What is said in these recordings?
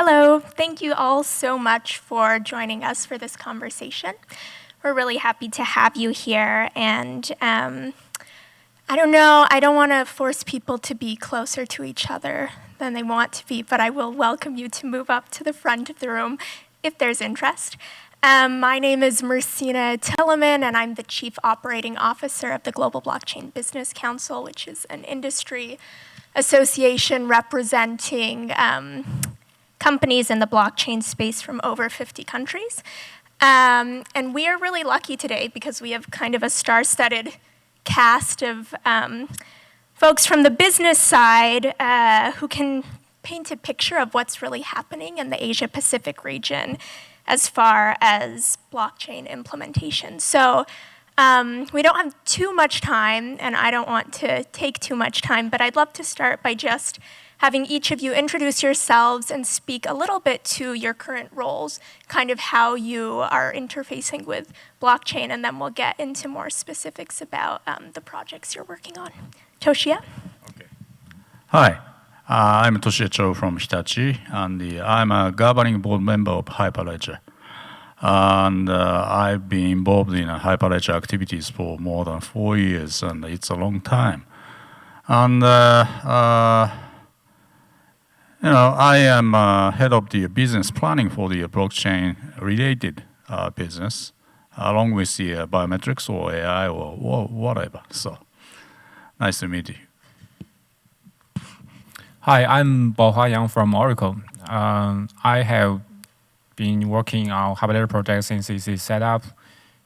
Hello, thank you all so much for joining us for this conversation. We're really happy to have you here, and I don't know, I don't want to force people to be closer to each other than they want to be, but I will welcome you to move up to the front of the room if there's interest. My name is Mercina Tillemann, and I'm the Chief Operating Officer of the Global Blockchain Business Council, which is an industry association representing companies in the blockchain space from over 50 countries. And we are really lucky today because we have kind of a star-studded cast of folks from the business side who can paint a picture of what's really happening in the Asia-Pacific region as far as blockchain implementation. So we don't have too much time, and I don't want to take too much time, but I'd love to start by just having each of you introduce yourselves and speak a little bit to your current roles, kind of how you are interfacing with blockchain, and then we'll get into more specifics about the projects you're working on. Toshiya? Okay. Hi, I'm Toshiya from Hitachi, and I'm a governing board member of Hyperledger. And I've been involved in Hyperledger activities for more than 4 years, and it's a long time. And I am head of the business planning for the blockchain-related business, along with the biometrics or AI or whatever. So, nice to meet you. Hi, I'm Baohua from Oracle. I have been working on Hyperledger project since its setup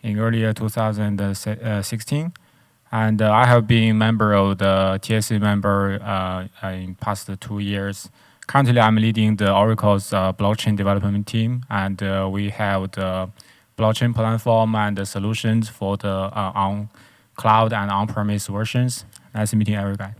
in earlier 2016. And I have been member of the TSC member in past 2 years. Currently, I'm leading the Oracle's blockchain development team, and we have the blockchain platform and the solutions for the on cloud and on-premise versions. Nice meeting everybody.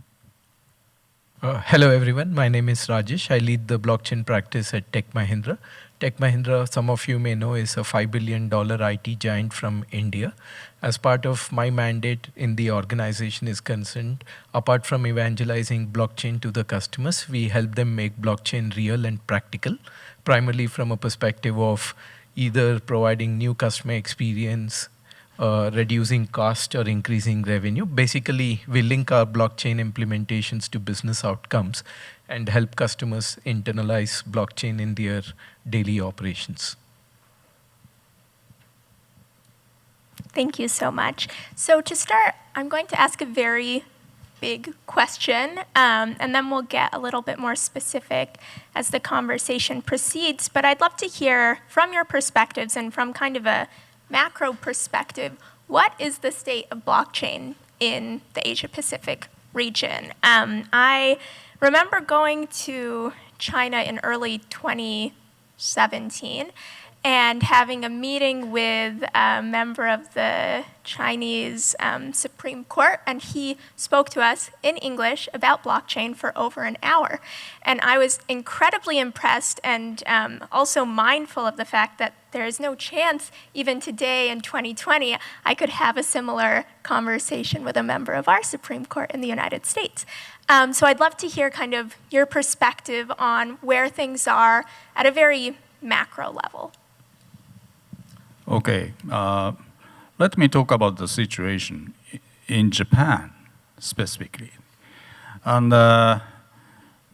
Hello everyone, my name is Rajesh. I lead the blockchain practice at Mahindra. Mahindra, some of you may know, is a $5 billion IT giant from India. As part of my mandate in the organization is concerned, apart from evangelizing blockchain to the customers, we help them make blockchain real and practical, primarily from a perspective of either providing new customer experience, reducing cost or increasing revenue. Basically, we link our blockchain implementations to business outcomes and help customers internalize blockchain in their daily operations. Thank you so much. So to start, I'm going to ask a very big question, and then we'll get a little bit more specific as the conversation proceeds. But I'd love to hear from your perspectives and from kind of a macro perspective, what is the state of blockchain in the Asia-Pacific region? I remember going to China in early 2017 and having a meeting with a member of the Chinese Supreme Court, and he spoke to us in English about blockchain for over an hour. And I was incredibly impressed and also mindful of the fact that there is no chance, even today in 2020, I could have a similar conversation with a member of our Supreme Court in the United States. So I'd love to hear kind of your perspective on where things are at a very macro level. Okay, let me talk about the situation in Japan specifically. And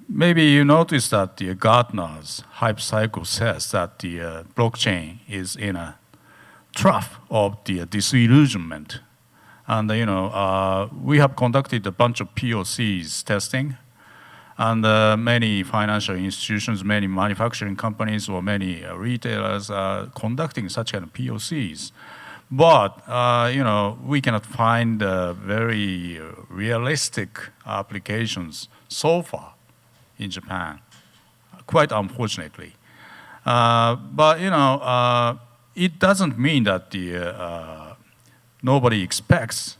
maybe you noticed that the Gartner's hype cycle says that the blockchain is in a trough of the disillusionment. And we have conducted a bunch of POCs testing, and many financial institutions, many manufacturing companies, or many retailers are conducting such kind of POCs. But we cannot find very realistic applications so far in Japan, quite unfortunately. But it doesn't mean that nobody expects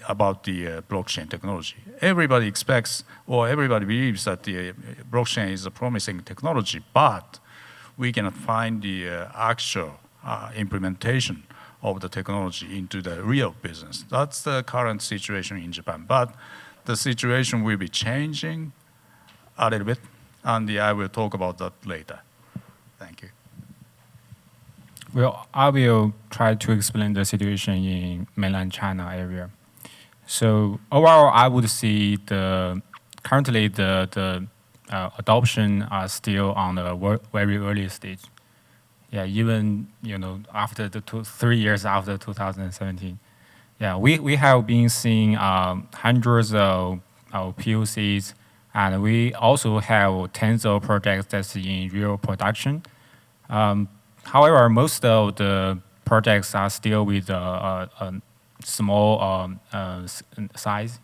about the blockchain technology. Everybody expects, or everybody believes that the blockchain is a promising technology, but we cannot find the actual implementation of the technology into the real business. That's the current situation in Japan. But the situation will be changing a little bit And I will talk about that later. Thank you. Well, I will try to explain the situation in mainland China area. So overall, I would see currently the adoption are still on the very early stage. Yeah, even after 3 years after 2017. Yeah, we have been seeing hundreds of POCs, and we also have tens of projects that's in real production. However, most of the projects are still with a small size.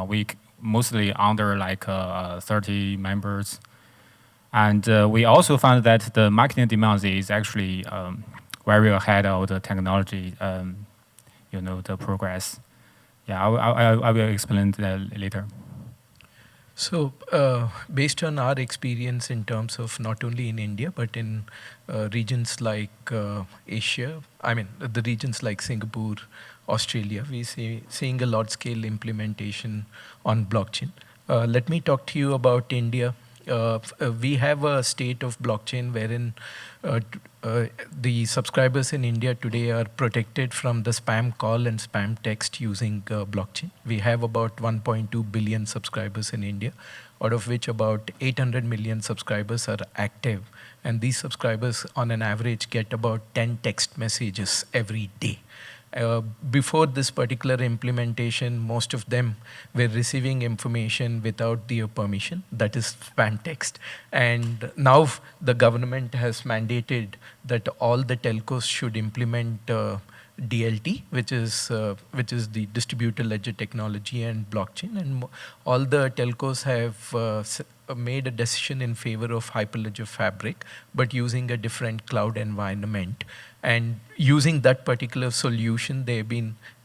We mostly under like 30 members, and we also found that the marketing demand is actually very ahead of the technology. The progress. Yeah, I will explain that later. So, based on our experience in terms of not only in India, but in regions like Asia, the regions like Singapore, Australia, we seeing a large-scale implementation on blockchain. Let me talk to you about India. We have a state of blockchain wherein the subscribers in India today are protected from the spam call and spam text using blockchain. We have about 1.2 billion subscribers in India, out of which about 800 million subscribers are active. And these subscribers on an average get about 10 text messages every day. Before this particular implementation, most of them were receiving information without their permission, that is spam text. And now the government has mandated that all the telcos should implement DLT, which is the distributed ledger technology and blockchain. And all the telcos have made a decision in favor of Hyperledger Fabric, but using a different cloud environment. And using that particular solution, the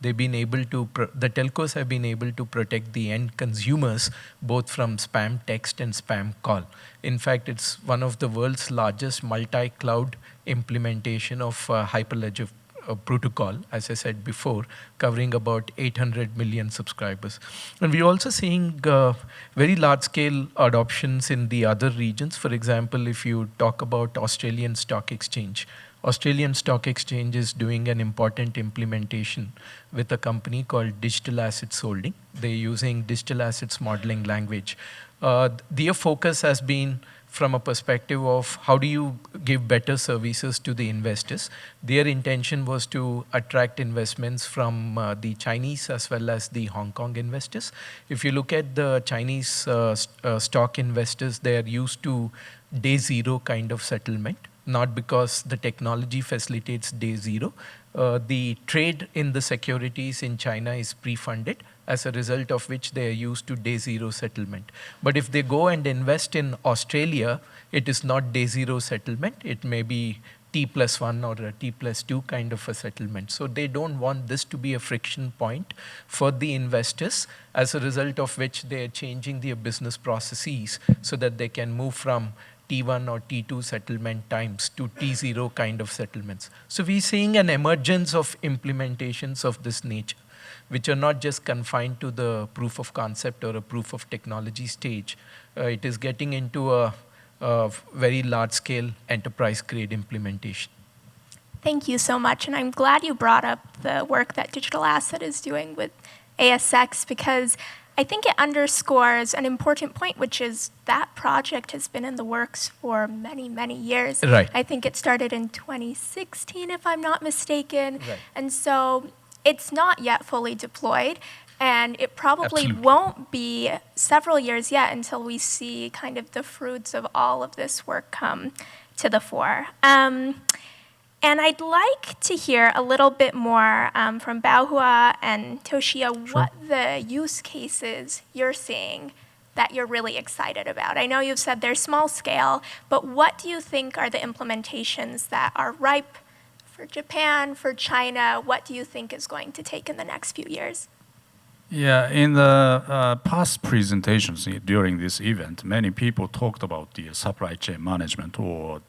telcos have been able to protect the end consumers both from spam text and spam call. In fact, it's one of the world's largest multi-cloud implementation of Hyperledger protocol, as I said before, covering about 800 million subscribers. And we're also seeing very large-scale adoptions in the other regions. For example, if you talk about Australian Stock Exchange, Australian Stock Exchange is doing an important implementation with a company called Digital Assets Holding. They're using digital assets modeling language. Their focus has been from a perspective of how do you give better services to the investors. Their intention was to attract investments from the Chinese as well as the Hong Kong investors. If you look at the Chinese stock investors, they are used to day zero kind of settlement. Not because the technology facilitates day zero. The trade in the securities in China is pre-funded, as a result of which they are used to day zero settlement. But if they go and invest in Australia, it is not day zero settlement. It may be T+1 or a T+2 kind of a settlement. So they don't want this to be a friction point for the investors, as a result of which they are changing their business processes so that they can move from T1 or T2 settlement times to T0 kind of settlements. So we're seeing an emergence of implementations of this nature, which are not just confined to the proof of concept or a proof of technology stage. It is getting into a very large scale enterprise grade implementation. Thank you so much. And I'm glad you brought up the work that Digital Asset is doing with ASX, because I think it underscores an important point, which is that project has been in the works for many, many years. Right. I think it started in 2016, if I'm not mistaken. Right. And so it's not yet fully deployed, and it probably Absolutely. won't be several years yet until we see kind of the fruits of all of this work come to the fore. And I'd like to hear a little bit more from Baohua and Toshiya, what the use cases you're seeing that you're really excited about. I know you've said they're small scale, but what do you think are the implementations that are ripe for Japan, for China? What do you think is going to take in the next few years? Yeah, in the past presentations during this event, many people talked about the supply chain management or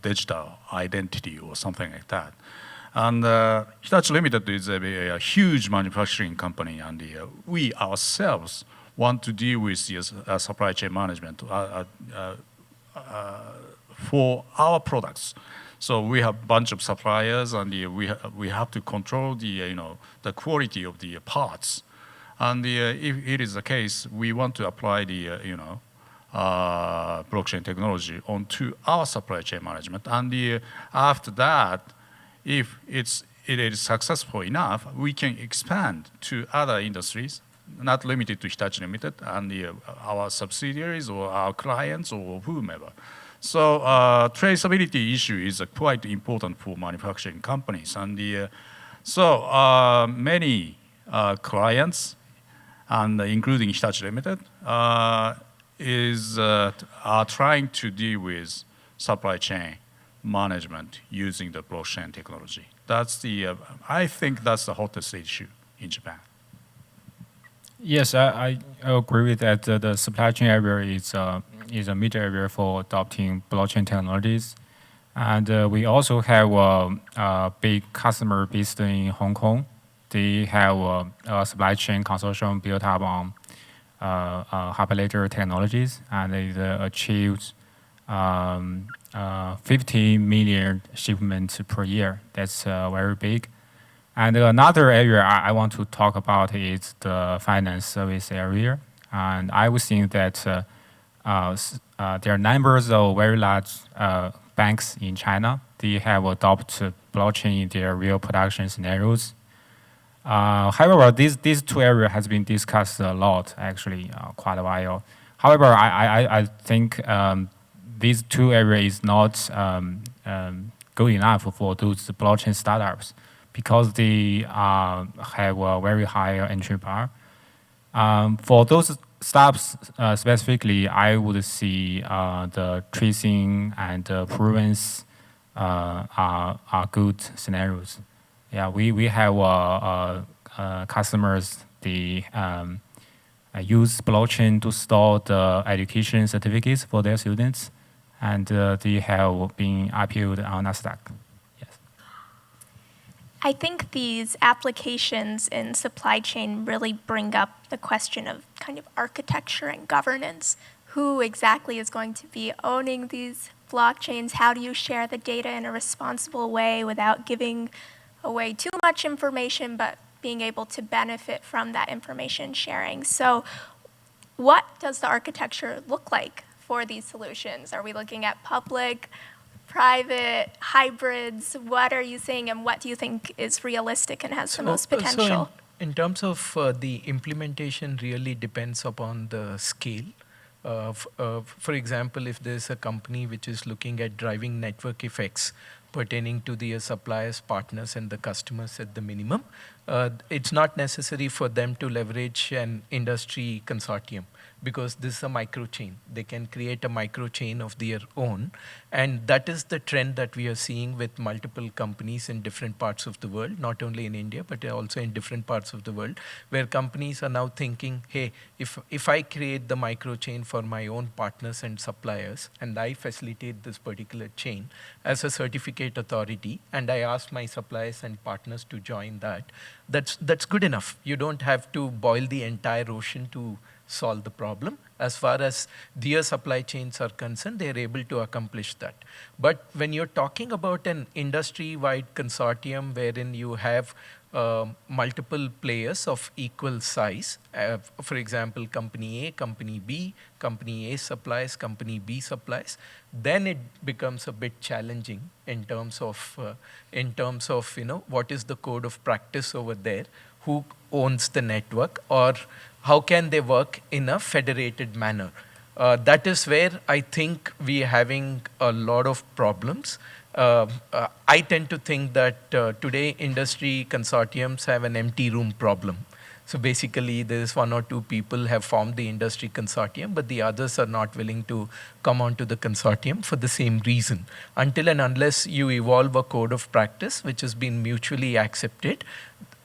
digital identity or something like that. And Hitachi Limited is a huge manufacturing company, and we ourselves want to deal with the supply chain management for our products. So we have a bunch of suppliers, and we have to control the quality of the parts. And if it is the case, we want to apply the blockchain technology onto our supply chain management. And after that, if it is successful enough, we can expand to other industries, not limited to Hitachi Limited and our subsidiaries or our clients or whomever. So traceability issue is quite important for manufacturing companies. And many clients, and including Hitachi Limited, are trying to deal with supply chain management using the blockchain technology. I think that's the hottest issue in Japan. Yes, I agree with that. The supply chain area is a major area for adopting blockchain technologies. And we also have a big customer based in Hong Kong. They have a supply chain consortium built up on Hyperledger technologies, and it achieved 50 million shipments per year. That's very big. And another area I want to talk about is the finance service area. And I would think that there are numbers of very large banks in China. They have adopted blockchain in their real production scenarios. However, these two areas has been discussed a lot, actually, quite a while. However, I think these two areas is not good enough for those blockchain startups because they have a very high entry bar. For those startups specifically, I would see the tracing and prudence are good scenarios. Yeah, we have customers, they use blockchain to store the education certificates for their students, and they have been IPO'd on Nasdaq. Yes. I think these applications in supply chain really bring up the question of kind of architecture and governance. Who exactly is going to be owning these blockchains? How do you share the data in a responsible way without giving away too much information, but being able to benefit from that information sharing? So what does the architecture look like for these solutions? Are we looking at public, private, hybrids? What are you saying, and what do you think is realistic and has the most potential? In terms of the implementation really depends upon the scale. For example, if there's a company which is looking at driving network effects pertaining to the suppliers, partners, and the customers at the minimum, it's not necessary for them to leverage an industry consortium because this is a micro chain. They can create a micro chain of their own. And that is the trend that we are seeing with multiple companies in different parts of the world, not only in India, but also in different parts of the world, where companies are now thinking, hey, if I create the micro chain for my own partners and suppliers, and I facilitate this particular chain as a certificate authority, and I ask my suppliers and partners to join that's good enough. You don't have to boil the entire ocean to solve the problem. As far as their supply chains are concerned, they're able to accomplish that. But when you're talking about an industry-wide consortium wherein you have multiple players of equal size, for example, company A, company B, company A supplies, company B supplies, then it becomes a bit challenging in terms of what is the code of practice over there, who owns the network, or how can they work in a federated manner. That is where I think we are having a lot of problems. I tend to think that today industry consortiums have an empty room problem. So basically there's one or two people have formed the industry consortium, but the others are not willing to come onto the consortium for the same reason. Until and unless you evolve a code of practice which has been mutually accepted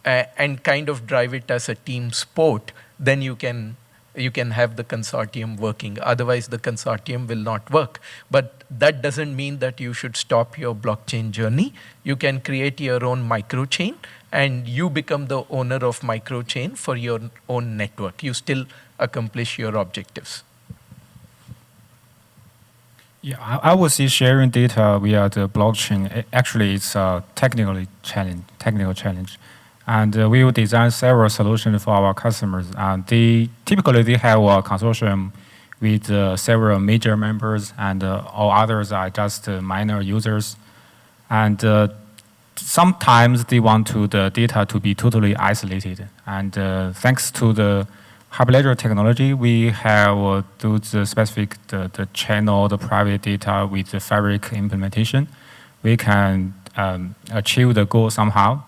and kind of drive it as a team sport, then you can have the consortium working. Otherwise, the consortium will not work. But that doesn't mean that you should stop your blockchain journey. You can create your own microchain, and you become the owner of microchain for your own network. You still accomplish your objectives. Yeah, I would say sharing data via the blockchain. Actually, it's a technical challenge, and we will design several solutions for our customers. And they typically have a consortium with several major members, and all others are just minor users. And sometimes they want the data to be totally isolated. And thanks to the Hyperledger technology, we have those specific the channel, the private data with the Fabric implementation. We can achieve the goal somehow.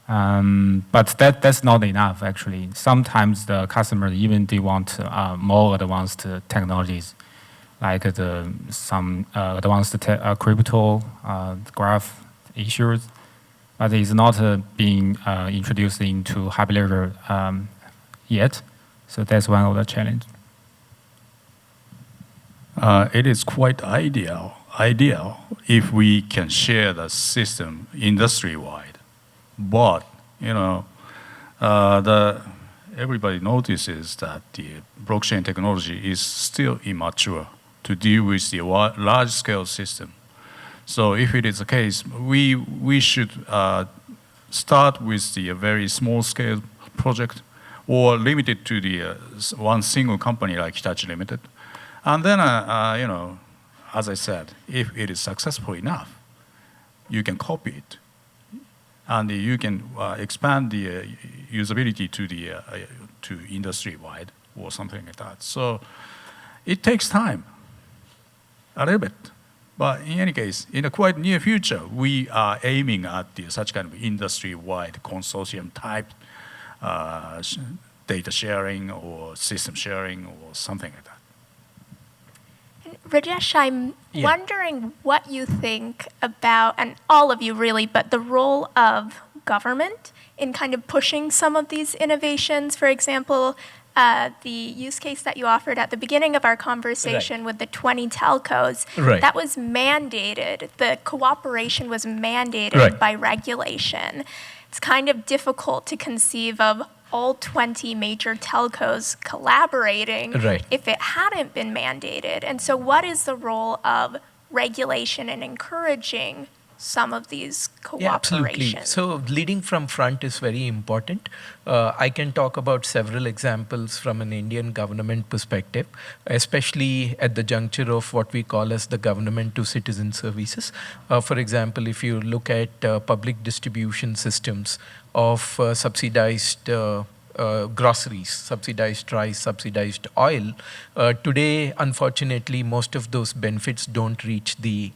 But that's not enough, actually. Sometimes the customers even they want more advanced technologies, like some advanced crypto graph issues, but it's not being introduced into Hyperledger yet. So that's one of the challenges. It is quite ideal if we can share the system industry-wide. But everybody notices that the blockchain technology is still immature to deal with the large-scale system. So if it is the case, we should start with the very small-scale project, or limited to the one single company like Hitachi Limited. And then, as I said, if it is successful enough, you can copy it. And you can expand the usability to industry-wide or something like that. So it takes time, a little bit. But in any case, in the quite near future, we are aiming at such kind of industry-wide consortium type data sharing or system sharing or something like that. Rajesh, I'm wondering what you think about, and all of you really, but the role of government in kind of pushing some of these innovations. For example, the use case that you offered at the beginning of our conversation with the 20 telcos, that was mandated. The cooperation was mandated by regulation. It's kind of difficult to conceive of all 20 major telcos collaborating if it hadn't been mandated. And so what is the role of regulation in encouraging some of these cooperations? Yeah, absolutely. So leading from front is very important. I can talk about several examples from an Indian government perspective, especially at the juncture of what we call as the government to citizen services. For example, if you look at public distribution systems of subsidized groceries, subsidized rice, subsidized oil, today, unfortunately, most of those benefits don't reach the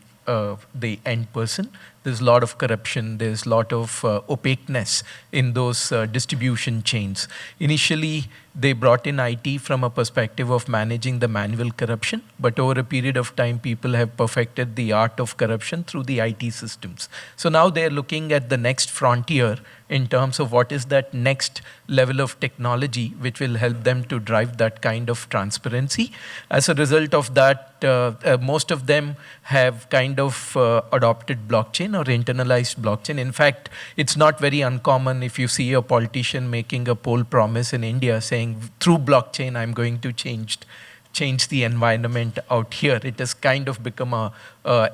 end person. There's a lot of corruption, there's a lot of opaqueness in those distribution chains. Initially, they brought in IT from a perspective of managing the manual corruption, but over a period of time, people have perfected the art of corruption through the IT systems. So now they're looking at the next frontier in terms of what is that next level of technology which will help them to drive that kind of transparency. As a result of that, most of them have kind of adopted blockchain or internalized blockchain. In fact, it's not very uncommon if you see a politician making a poll promise in India saying, through blockchain, I'm going to change the environment out here. It has kind of become a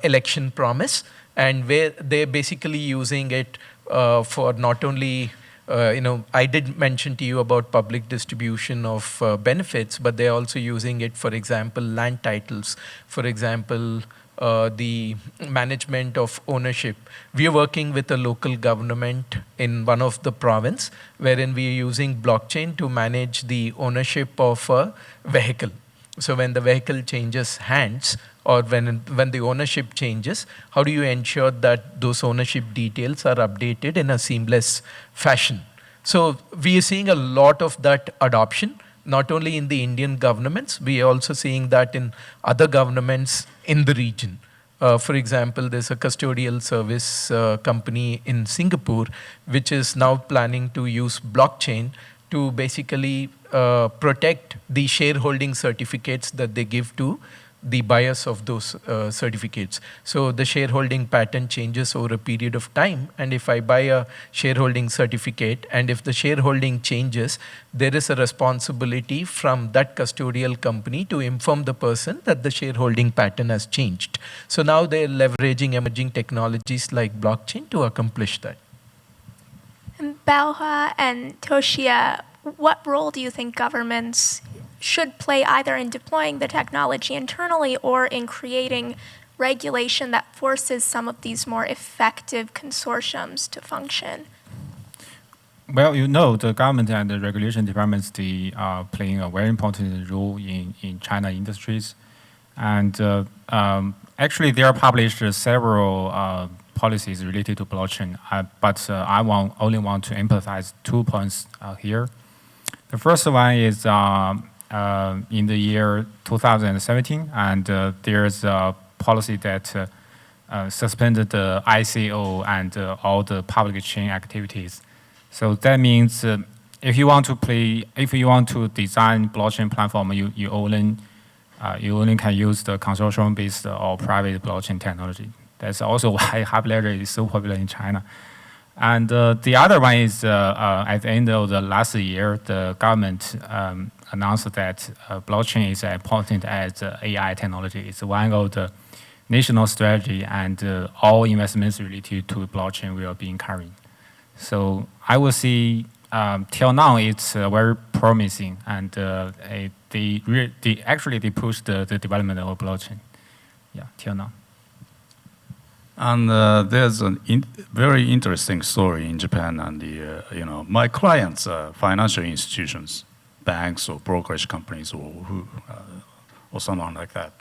election promise, and where they're basically using it for not only, I did mention to you about public distribution of benefits, but they're also using it, for example, land titles, for example, the management of ownership. We are working with a local government in one of the province, wherein we are using blockchain to manage the ownership of a vehicle. So when the vehicle changes hands, or when the ownership changes, how do you ensure that those ownership details are updated in a seamless fashion? So we are seeing a lot of that adoption, not only in the Indian governments, we are also seeing that in other governments in the region. For example, there's a custodial service company in Singapore, which is now planning to use blockchain to basically protect the shareholding certificates that they give to the bias of those certificates. So the shareholding pattern changes over a period of time. And if I buy a shareholding certificate, and if the shareholding changes, there is a responsibility from that custodial company to inform the person that the shareholding pattern has changed. So now they're leveraging emerging technologies like blockchain to accomplish that. And Baohua and Toshiya, what role do you think governments should play either in deploying the technology internally or in creating regulation that forces some of these more effective consortiums to function? Well, you know, the government and the regulation departments, they are playing a very important role in China industries. And actually, they are published several policies related to blockchain, but I only want to emphasize 2 points here. The first one is in the year 2017, and there's a policy that suspended the ICO and all the public chain activities. So that means if you want to design blockchain platform, you only can use the consortium-based or private blockchain technology. That's also why Hyperledger is so popular in China. And the other one is at the end of the last year, the government announced that blockchain is as important as AI technology. It's one of the national strategy, and all investments related to blockchain will be encouraged. So I will see till now it's very promising, and they push the development of blockchain. Yeah, till now. And there's a very interesting story in Japan, and my clients are financial institutions, banks or brokerage companies or someone like that.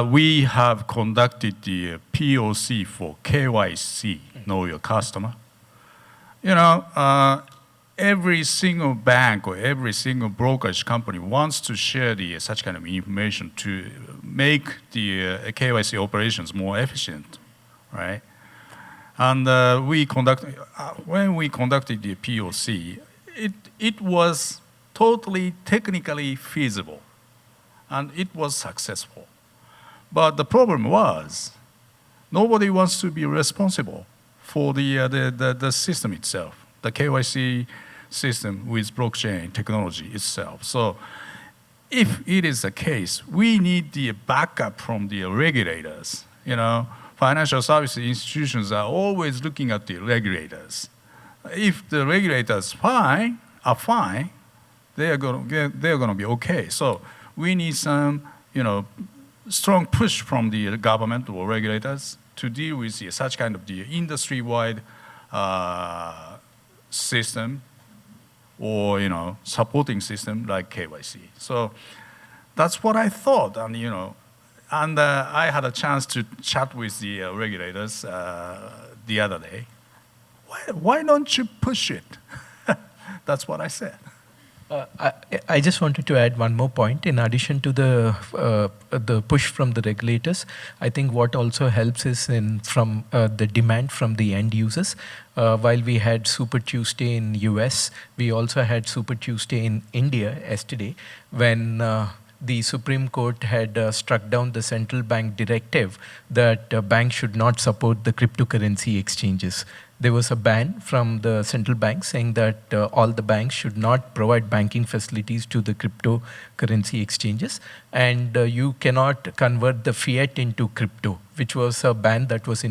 We have conducted the POC for KYC, Know Your Customer. Every single bank or every single brokerage company wants to share such kind of information to make the KYC operations more efficient, right? And when we conducted the POC, it was totally technically feasible, and it was successful. But the problem was, nobody wants to be responsible for the system itself, the KYC system with blockchain technology itself. So if it is the case, we need the backup from the regulators. Financial service institutions are always looking at the regulators. If the regulators are fine, they're going to be okay. So we need some, strong push from the government or regulators to deal with such kind of the industry-wide system or supporting system like KYC. So that's what I thought, and I had a chance to chat with the regulators the other day. Why don't you push it? That's what I said. I just wanted to add one more point. In addition to the push from the regulators, I think what also helps is from the demand from the end users. While we had Super Tuesday in US, we also had Super Tuesday in India yesterday, when the Supreme Court had struck down the central bank directive that banks should not support the cryptocurrency exchanges. There was a ban from the central bank saying that all the banks should not provide banking facilities to the cryptocurrency exchanges, and you cannot convert the fiat into crypto, which was a ban that was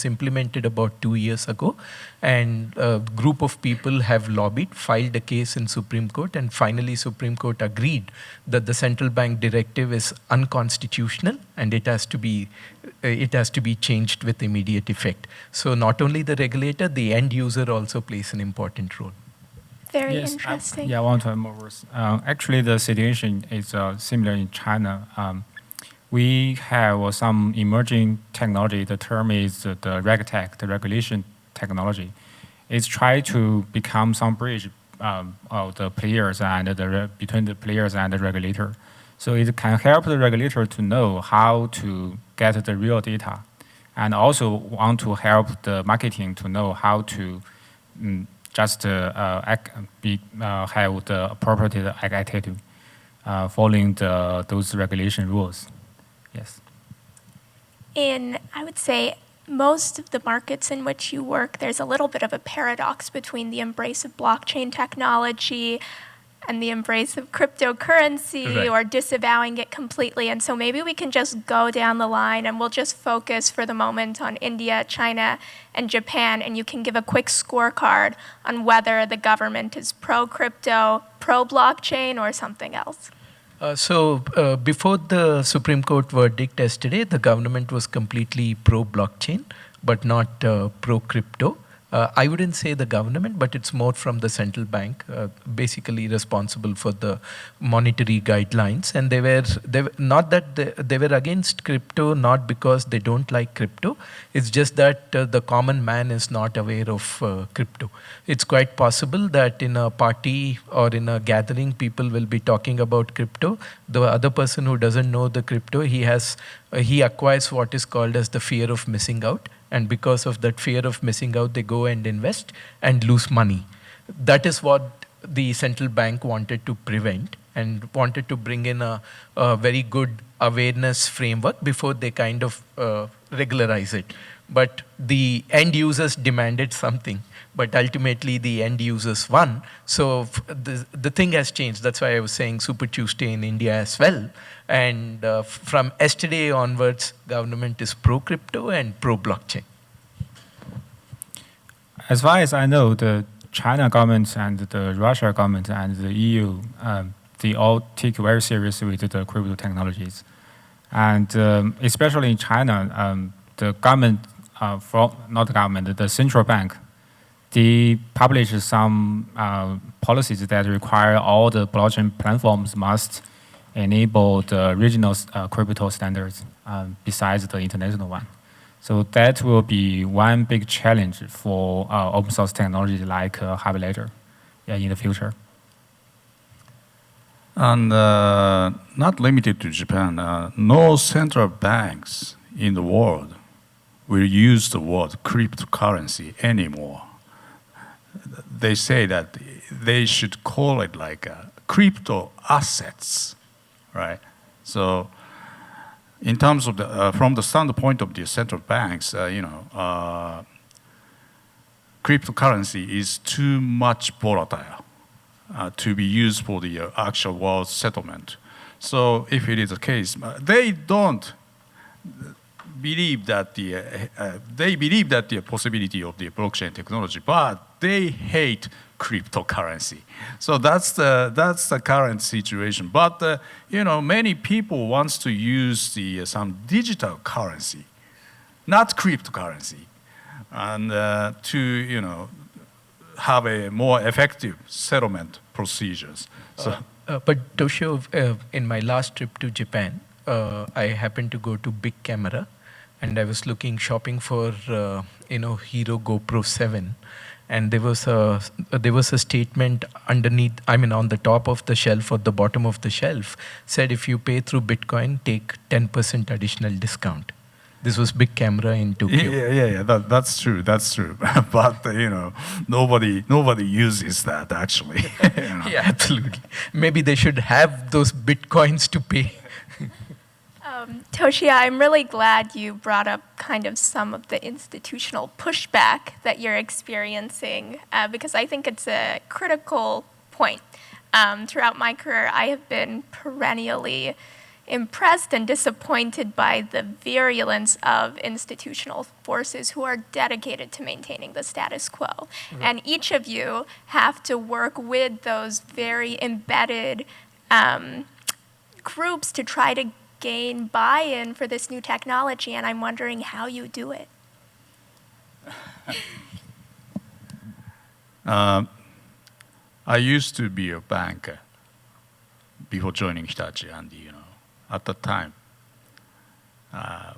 implemented about 2 years ago. And a group of people have lobbied, filed a case in Supreme Court, and finally Supreme Court agreed that the central bank directive is unconstitutional and it has to be changed with immediate effect. So not only the regulator, the end user also plays an important role. Very interesting. I want to add more words. Actually, the situation is similar in China. We have some emerging technology. The term is the RegTech, the regulation technology. It's trying to become some bridge of the players and between the players and the regulator. So it can help the regulator to know how to get the real data, and also want to help the marketing to know how to have the appropriate attitude. following those regulation rules. Yes. In, I would say, most of the markets in which you work, there's a little bit of a paradox between the embrace of blockchain technology and the embrace of cryptocurrency, Right. or disavowing it completely. And so maybe we can just go down the line and we'll just focus for the moment on India, China, and Japan, and you can give a quick scorecard on whether the government is pro-crypto, pro-blockchain, or something else. Before the Supreme Court verdict yesterday, the government was completely pro-blockchain, but not pro-crypto. I wouldn't say the government, but it's more from the central bank, basically responsible for the monetary guidelines. And they were not that they were against crypto, not because they don't like crypto. It's just that the common man is not aware of crypto. It's quite possible that in a party or in a gathering, people will be talking about crypto. The other person who doesn't know the crypto, he acquires what is called as the fear of missing out. And because of that fear of missing out, they go and invest and lose money. That is what the central bank wanted to prevent, and wanted to bring in a very good awareness framework before they kind of regularize it. But the end users demanded something, but ultimately the end users won. So the thing has changed. That's why I was saying Super Tuesday in India as well. And from yesterday onwards, government is pro-crypto and pro-blockchain. As far as I know, the China government and the Russia government and the EU, they all take very seriously with the crypto technologies. And especially in China, the government, not the government, the central bank, they publish some policies that require all the blockchain platforms must enable the regional crypto standards besides the international one. So that will be one big challenge for open source technology like Hyperledger in the future. And not limited to Japan, no central banks in the world will use the word cryptocurrency anymore. They say that they should call it like crypto assets, right? So, in terms of the from the standpoint of the central banks, cryptocurrency is too much volatile to be used for the actual world settlement. So, if it is the case, they don't believe that they believe that the possibility of the blockchain technology, but they hate cryptocurrency. So that's the current situation. But many people wants to use some digital currency, not cryptocurrency, and to have a more effective settlement procedures. So. But Toshiya, in my last trip to Japan, I happened to go to Big Camera, and I was shopping for Hero GoPro 7, and there was a statement underneath, on the top of the shelf or the bottom of the shelf, said if you pay through Bitcoin, take 10% additional discount. This was Big Camera in Tokyo. Yeah. That's true. But nobody uses that actually. Yeah, absolutely. Maybe they should have those Bitcoins to pay. Toshiya, I'm really glad you brought up kind of some of the institutional pushback that you're experiencing, because I think it's a critical point. Throughout my career, I have been perennially impressed and disappointed by the virulence of institutional forces who are dedicated to maintaining the status quo. Mm-hmm. And each of you have to work with those very embedded groups to try to gain buy-in for this new technology, and I'm wondering how you do it. I used to be a banker before joining Hitachi, and at the time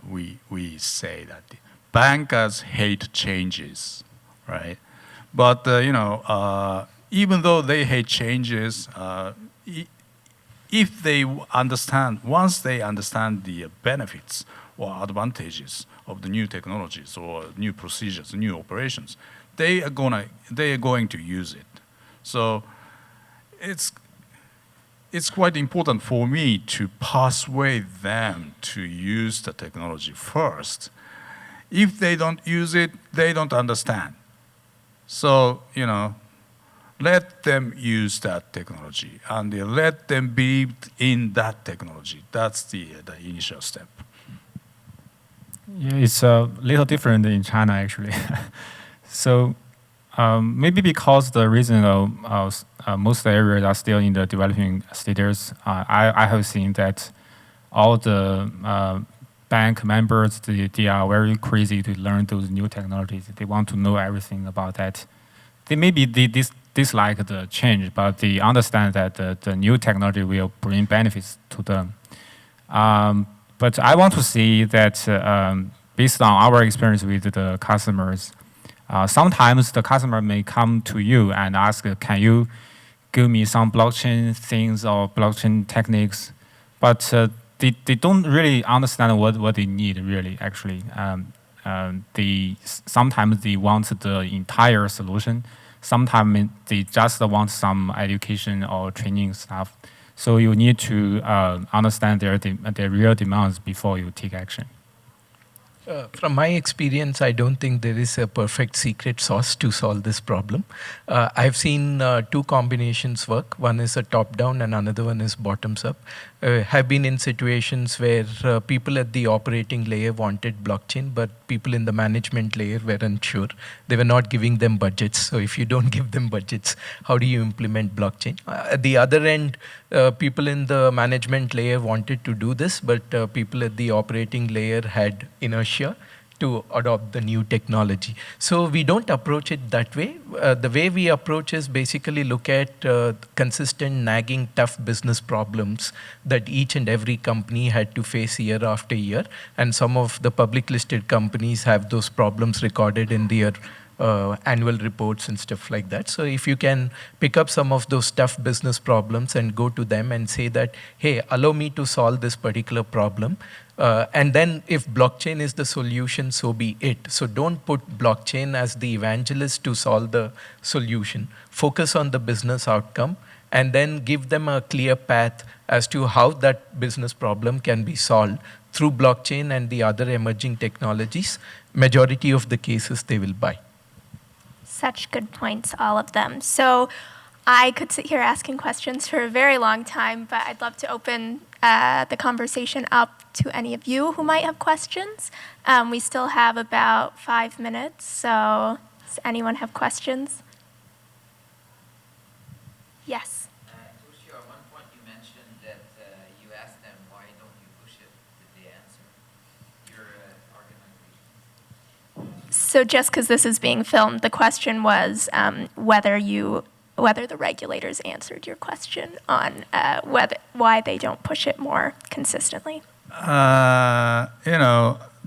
we say that bankers hate changes, right? But even though they hate changes, if they once they understand the benefits or advantages of the new technologies or new procedures, new operations, they are going to use it. So it's quite important for me to persuade them to use the technology first. If they don't use it, they don't understand. So, let them use that technology and let them believe in that technology. That's the initial step. Yeah, it's a little different in China actually. So maybe because the reason of most areas are still in the developing stages, I have seen that all the bank members, they are very crazy to learn those new technologies. They want to know everything about that. They maybe dislike the change, but they understand that the new technology will bring benefits to them. But I want to see that based on our experience with the customers, sometimes the customer may come to you and ask, can you give me some blockchain things or blockchain techniques? But they don't really understand what they need really, actually. Sometimes they want the entire solution. Sometimes they just want some education or training stuff. So you need to understand their real demands before you take action. From my experience, I don't think there is a perfect secret sauce to solve this problem. I've seen two combinations work. One is a top-down and another one is bottoms-up. Have been in situations where people at the operating layer wanted blockchain, but people in the management layer were unsure. They were not giving them budgets. So if you don't give them budgets, how do you implement blockchain? At the other end, people in the management layer wanted to do this, but people at the operating layer had inertia to adopt the new technology. So we don't approach it that way. The way we approach is basically look at consistent, nagging, tough business problems that each and every company had to face year after year. And some of the public listed companies have those problems recorded in their annual reports and stuff like that. So if you can pick up some of those tough business problems and go to them and say that, hey, allow me to solve this particular problem. And then if blockchain is the solution, so be it. So don't put blockchain as the evangelist to solve the solution. Focus on the business outcome and then give them a clear path as to how that business problem can be solved through blockchain and the other emerging technologies. Majority of the cases they will buy. Such good points, all of them. So I could sit here asking questions for a very long time, but I'd love to open the conversation up to any of you who might have questions. We still have about 5 minutes, so does anyone have questions? Yes. Toshiya, at one point you mentioned that you asked them, why don't you push it? Did they answer your argumentation? So just because this is being filmed, the question was whether the regulators answered your question on why they don't push it more consistently.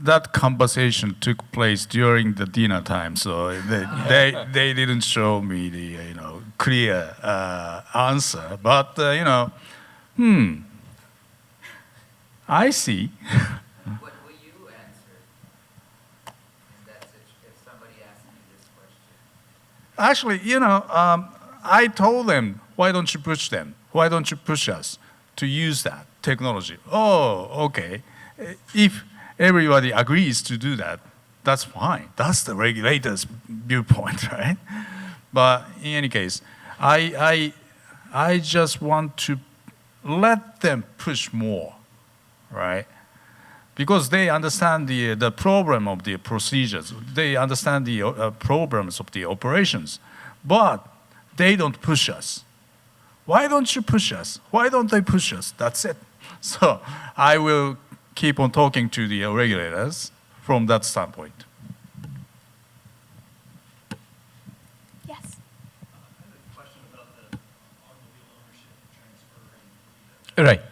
That conversation took place during the dinner time, so they didn't show me the clear answer. But I see. What will you answer in that situation if somebody asks you this question? Actually, I told them, why don't you push them? Why don't you push us to use that technology? Oh, okay. If everybody agrees to do that, that's fine. That's the regulator's viewpoint, right? But in any case, I just want to let them push more, right? Because they understand the problem of the procedures. They understand the problems of the operations. But they don't push us. Why don't you push us? Why don't they push us? That's it. So I will keep on talking to the regulators from that standpoint. Yes. I have a question about the automobile ownership transfer. Right. Is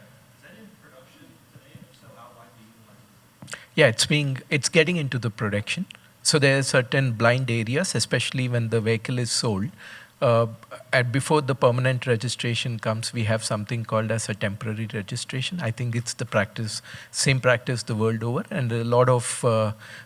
that in production today? And if so, how widely utilized? Yeah, it's getting into the production. So there are certain blind areas, especially when the vehicle is sold. And before the permanent registration comes, we have something called as a temporary registration. I think it's the practice, same practice the world over, and a lot of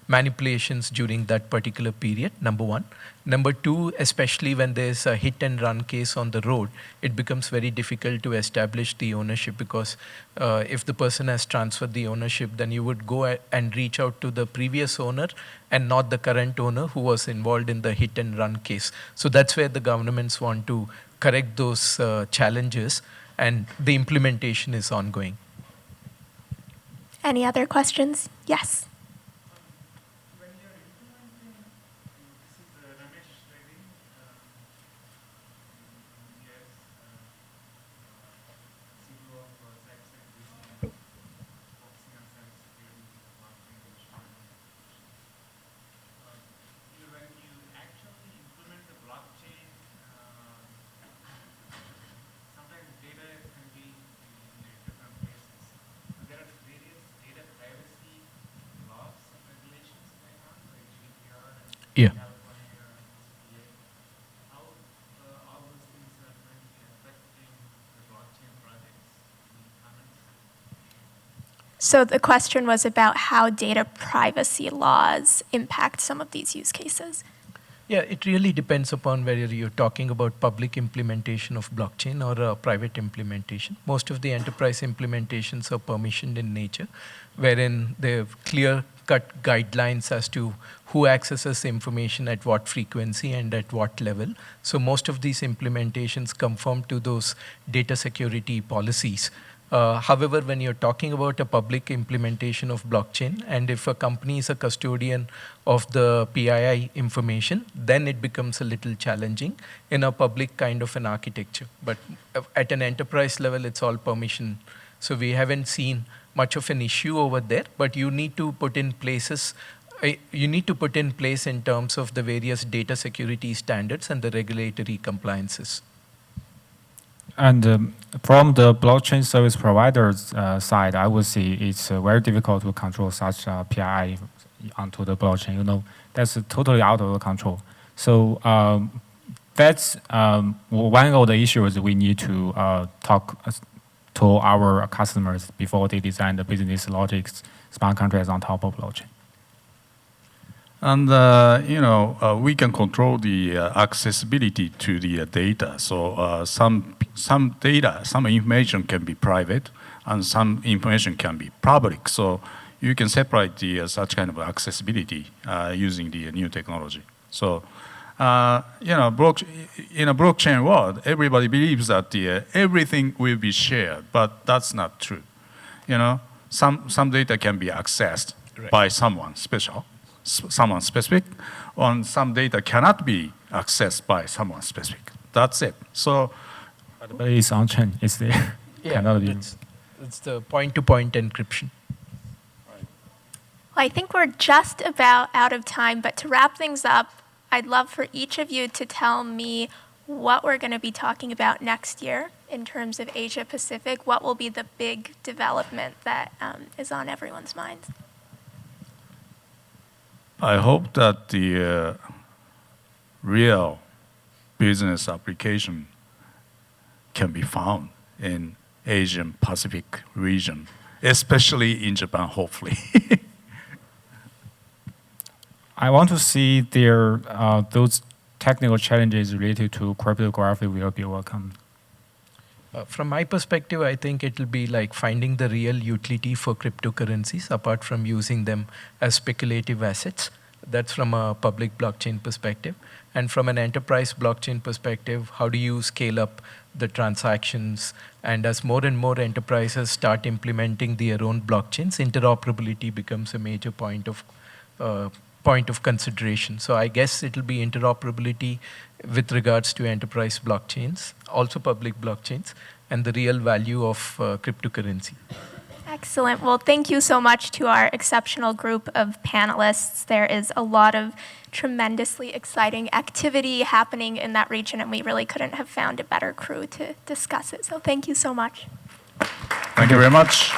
manipulations during that particular period, number one. Number two, especially when there's a hit and run case on the road, it becomes very difficult to establish the ownership, because if the person has transferred the ownership, then you would go and reach out to the previous owner and not the current owner who was involved in the hit and run case. So that's where the governments want to correct those challenges, and the implementation is ongoing. Any other questions? Yes. When you're implementing, this is Ramesh Reddy, yes, CEO of cybersecurity, focusing on cybersecurity, marketing, when you actually implement the blockchain, sometimes data can be in different places. There are various data privacy laws and regulations going on, like GDPR and Yeah. California CPA. How all those things are going to be affecting the blockchain projects? Any comments? So the question was about how data privacy laws impact some of these use cases. Yeah, it really depends upon whether you're talking about public implementation of blockchain or a private implementation. Most of the enterprise implementations are permissioned in nature, wherein they have clear-cut guidelines as to who accesses information at what frequency and at what level. So most of these implementations conform to those data security policies. However, when you're talking about a public implementation of blockchain, and if a company is a custodian of the PII information, then it becomes a little challenging in a public kind of an architecture. But at an enterprise level, it's all permission. So we haven't seen much of an issue over there, but you need to put in place in terms of the various data security standards and the regulatory compliances. And from the blockchain service providers side, I would say it's very difficult to control such PII onto the blockchain. You know, that's totally out of control. So that's one of the issues we need to talk to our customers before they design the business logics, smart contracts on top of blockchain. And we can control the accessibility to the data. So some data, some information can be private, and some information can be public. So you can separate the such kind of accessibility using the new technology. So in a blockchain world, everybody believes that everything will be shared, but that's not true. You know, some data can be accessed by someone special. Someone specific, or some data cannot be accessed by someone specific. That's it. So, but it's on chain. It's there. Yeah, Cannot be. it's the point-to-point encryption. Well, I think we're just about out of time, but to wrap things up, I'd love for each of you to tell me what we're going to be talking about next year in terms of Asia Pacific. What will be the big development that is on everyone's minds? I hope that the real business application can be found in Asian Pacific region, especially in Japan, hopefully. I want to see their those technical challenges related to cryptography will be welcome. From my perspective, I think it will be like finding the real utility for cryptocurrencies apart from using them as speculative assets. That's from a public blockchain perspective. And from an enterprise blockchain perspective, how do you scale up the transactions? And as more and more enterprises start implementing their own blockchains, interoperability becomes a major point of consideration. So I guess it will be interoperability with regards to enterprise blockchains, also public blockchains, and the real value of cryptocurrency. Excellent. Well, thank you so much to our exceptional group of panelists. There is a lot of tremendously exciting activity happening in that region, and we really couldn't have found a better crew to discuss it. So thank you so much. Thank you very much.